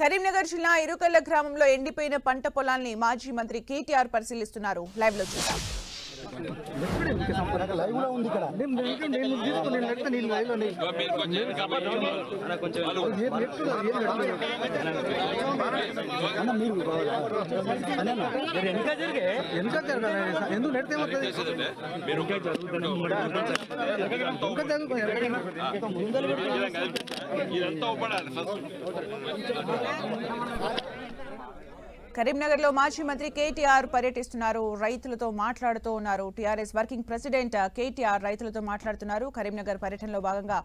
కరీంనగర్ జిల్లా ఇరుకల్ల గ్రామంలో ఎండిపోయిన పంట పొలాల్ని మాజీ మంత్రి కేటీఆర్ పరిశీలిస్తున్నారు. లైవ్ లో చూద్దాం. కరీంనగర్ లో మాజీ మంత్రి కేటీఆర్ పర్యటిస్తున్నారు. రైతులతో మాట్లాడుతూ ఉన్నారు. టీఆర్ఎస్ వర్కింగ్ ప్రెసిడెంట్ కేటీఆర్ రైతులతో మాట్లాడుతున్నారు. కరీంనగర్ పర్యటనలో భాగంగా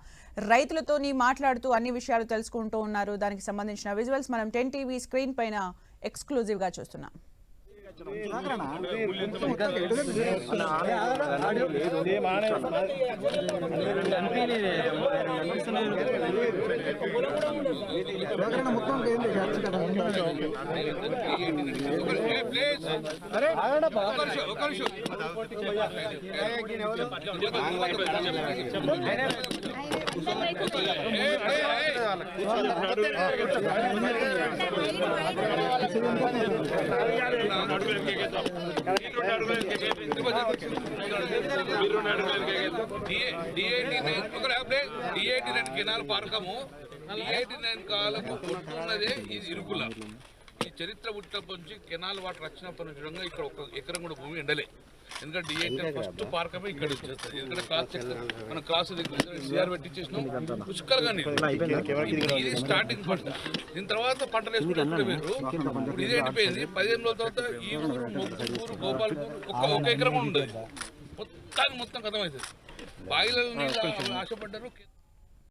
రైతులతో మాట్లాడుతూ అన్ని విషయాలు తెలుసుకుంటూ ఉన్నారు. దానికి సంబంధించిన విజువల్స్ మనం 10 టీవీ స్క్రీన్ పైన ఎక్స్క్లూజివ్ గా చూస్తున్నాం. కెనాల్ పార్కము D89 కాలకు ఉన్నదే ఇది ఇరుకుల. ఈ చరిత్ర పుట్టినప్పటి నుంచి కెనాల్ వాటర్ వచ్చినప్పటి నుంచి ఇక్కడ ఒక ఎకరం కూడా భూమి ఎండలే. ఎందుకంటే D89 ఫస్ట్ పార్కమే ఇక్కడ వచ్చేస్తుంది. ఎందుకంటే క్రాస్ చేస్తారు, మనం క్రాస్ సిఆర్ పెట్టించేసినాం పుష్కలుగా. ఇది స్టార్టింగ్ పంట. దీని తర్వాత పంటలు వేసుకుంటే మీరు ఇప్పుడు ఇది ఎండిపోయింది. 15 రోజుల తర్వాత ఈ ఊరు మొగ్గురు గోపాల్పూర్ ఒక ఎకరం ఉండదు. మొత్తం కథం అవుతుంది. బాయిల ఆశపడ్డారు.